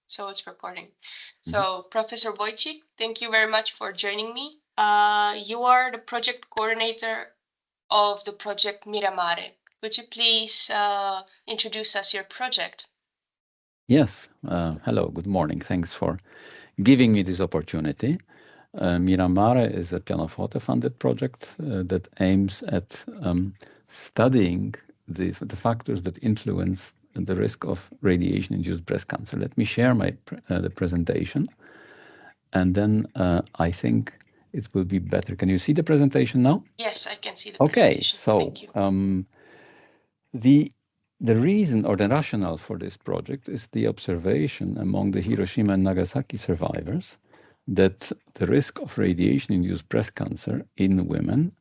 So it's recording. So Professor Wojcik, thank you very much for joining me. You are the project coordinator of the project MIRAMARE. Could you please introduce us your project? Yes. Hello, good morning. Thanks for giving me this opportunity. MIRAMARE is a Pianoforte funded project that aims at studying the factors that influence the risk of radiation-induced breast cancer. Let me share the presentation, and then I think it will be better. Can you see the presentation now? Yes, I can see the presentation. Thank you. The reason or the rationale for this project is the observation among the Hiroshima and Nagasaki survivors that the risk of radiation-induced breast cancer in women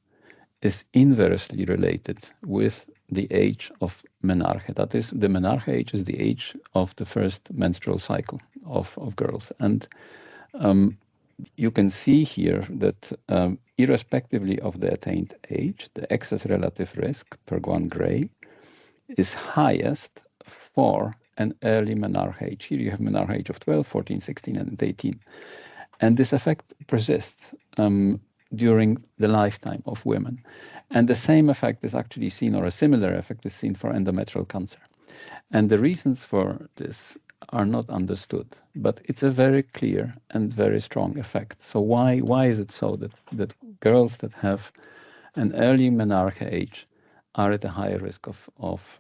is inversely related with the age of menarche. That is, the menarche age is the age of the first menstrual cycle of girls. And you can see here that irrespectively of the attained age, the excess relative risk per 1 gray is highest for an early menarche age. Here you have menarche age of 12, 14, 16, and 18. And this effect persists during the lifetime of women. And the same effect is actually seen, or a similar effect is seen for endometrial cancer. And the reasons for this are not understood, but it's a very clear and very strong effect. So why is it so that girls that have an early menarche age are at a higher risk of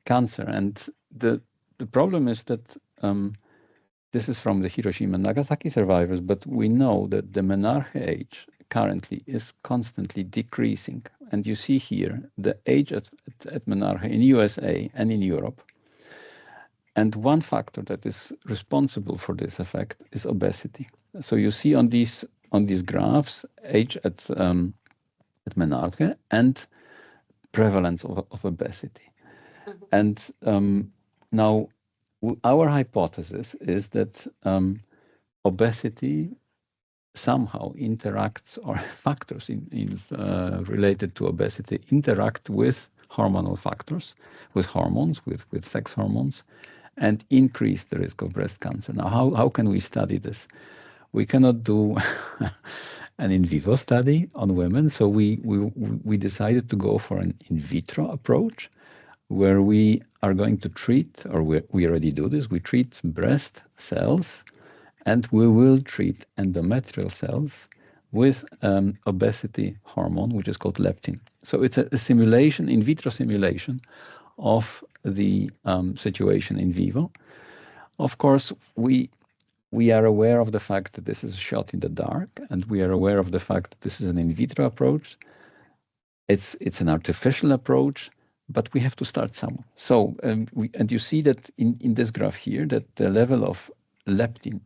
cancer? And the problem is that this is from the Hiroshima and Nagasaki survivors, but we know that the menarche age currently is constantly decreasing. And you see here the age at menarche in USA and in Europe. And one factor that is responsible for this effect is obesity. So you see on these graphs age at menarche and prevalence of obesity. And now our hypothesis is that obesity somehow interacts, or factors related to obesity interact with hormonal factors, with hormones, with sex hormones, and increase the risk of breast cancer. Now, how can we study this? We cannot do an in vivo study on women, so we decided to go for an in vitro approach, where we are going to treat, or we already do this, we treat breast cells, and we will treat endometrial cells with obesity hormone, which is called leptin. So it's a simulation, in vitro simulation of the situation in vivo. Of course, we are aware of the fact that this is a shot in the dark, and we are aware of the fact that this is an in vitro approach. It's an artificial approach, but we have to start somewhere. So, and you see that in this graph here, that the level of leptin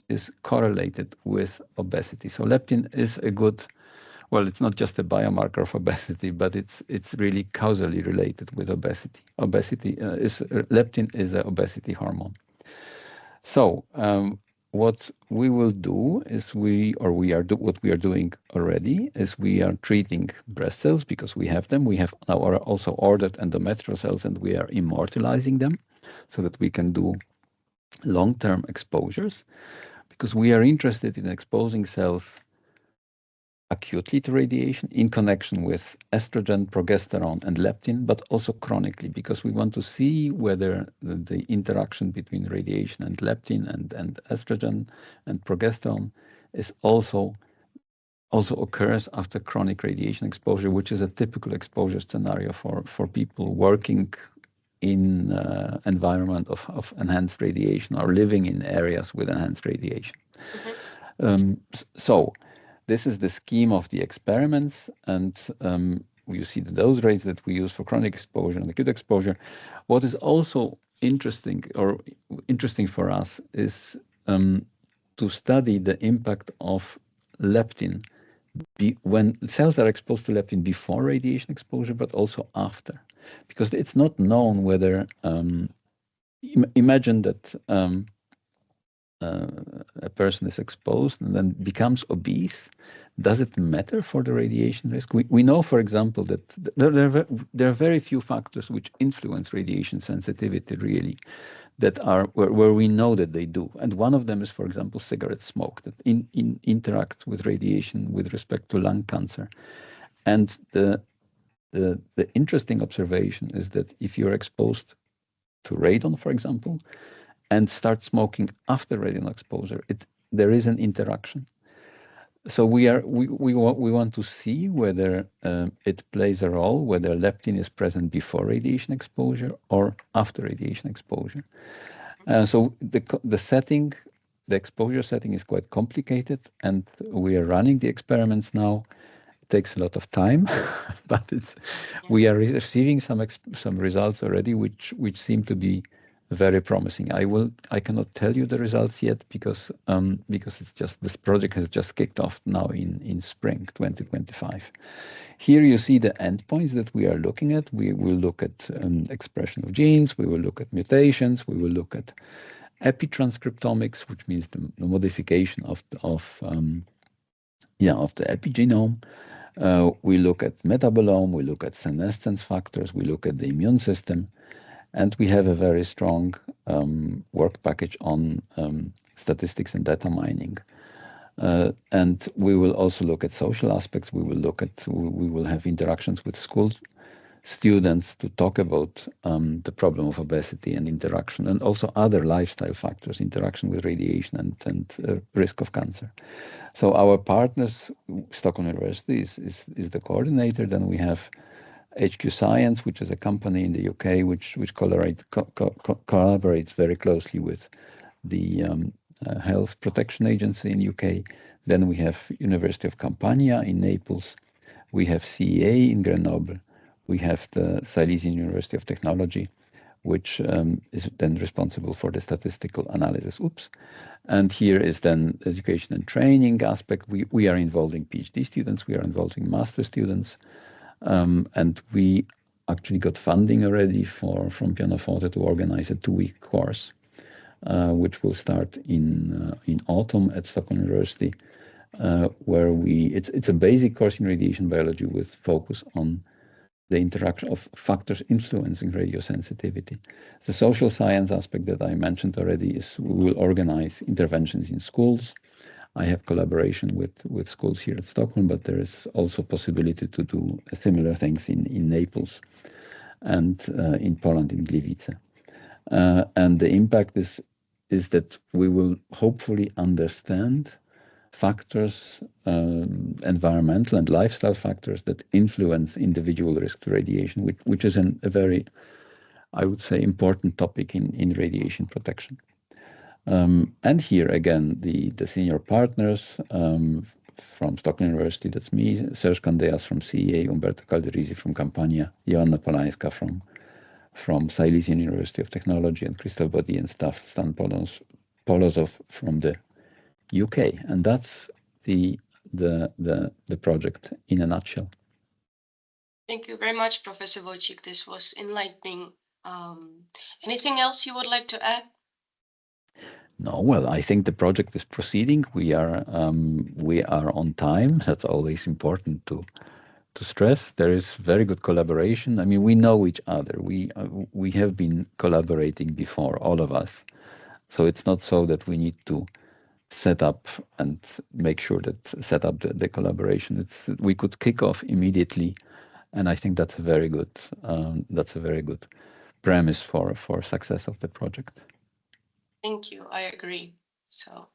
is correlated with obesity. So leptin is a good, well, it's not just a biomarker of obesity, but it's really causally related with obesity. Leptin is an obesity hormone. So what we will do is what we are doing already is we are treating breast cells because we have them. We have now also ordered endometrial cells, and we are immortalizing them so that we can do long-term exposures, because we are interested in exposing cells acutely to radiation in connection with estrogen, progesterone, and leptin, but also chronically, because we want to see whether the interaction between radiation and leptin and estrogen and progesterone is also occurs after chronic radiation exposure, which is a typical exposure scenario for people working in environment of enhanced radiation or living in areas with enhanced radiation. So this is the scheme of the experiments, and you see the dose rates that we use for chronic exposure and acute exposure. What is also interesting for us is to study the impact of leptin when cells are exposed to leptin before radiation exposure, but also after, because it's not known whether imagine that a person is exposed and then becomes obese. Does it matter for the radiation risk? We know, for example, that there are very few factors which influence radiation sensitivity, really. that are where we know that they do. And one of them is, for example, cigarette smoke that interact with radiation with respect to lung cancer. And the interesting observation is that if you're exposed to radon, for example, and start smoking after radiation exposure, there is an interaction. So we want to see whether it plays a role, whether leptin is present before radiation exposure or after radiation exposure. So the setting, the exposure setting is quite complicated, and we are running the experiments now. It takes a lot of time, but we are receiving some results already, which seem to be very promising. I cannot tell you the results yet because it's just this project has just kicked off now in spring 2025. Here you see the endpoints that we are looking at. We will look at expression of genes. We will look at mutations. We will look at epitranscriptomics, which means the modification of the epigenome. We look at metabolome. We look at senescence factors. We look at the immune system. And we have a very strong work package on statistics and data mining. And we will also look at social aspects. We will have interactions with school students to talk about the problem of obesity and interaction, and also other lifestyle factors, interaction with radiation and risk of cancer. So our partners, Stockholm University is the coordinator. Then we have HQ Science, which is a company in the UK, which collaborates very closely with the Health Protection Agency in UK. Then we have University of Campania in Naples. We have CEA in Grenoble. We have the Silesian University of Technology, which is then responsible for the statistical analysis. And here is then education and training aspect. We are involving PhD students. We are involving master students. And we actually got funding already from Pianoforte to organize a 2-week course, which will start in autumn at Stockholm University, where it's a basic course in radiation biology with focus on the interaction of factors influencing radiosensitivity. The social science aspect that I mentioned already is we will organize interventions in schools. I have collaboration with schools here at Stockholm, but there is also possibility to do similar things in Naples and in Poland, in Gliwice. And the impact is that we will hopefully understand factors, environmental and lifestyle factors that influence individual risk to radiation, which is a very, I would say, important topic in radiation protection. And here again, the senior partners from Stockholm University, that's me, Serge Candeas from CEA, Umberto Calderisi from Campania, Joanna Polańska from Silesian University of Technology, and Christoph Body and Stan Polozov from the UK. And that's the project in a nutshell. Thank you very much, Professor Wojcik. This was enlightening. Anything else you would like to add? No, well, I think the project is proceeding. We are on time. That's always important to stress. There is very good collaboration. I mean, we know each other. We have been collaborating before, all of us. So it's not so that we need to set up the collaboration. We could kick off immediately, and I think that's a very good premise for success of the project. Thank you. I agree. So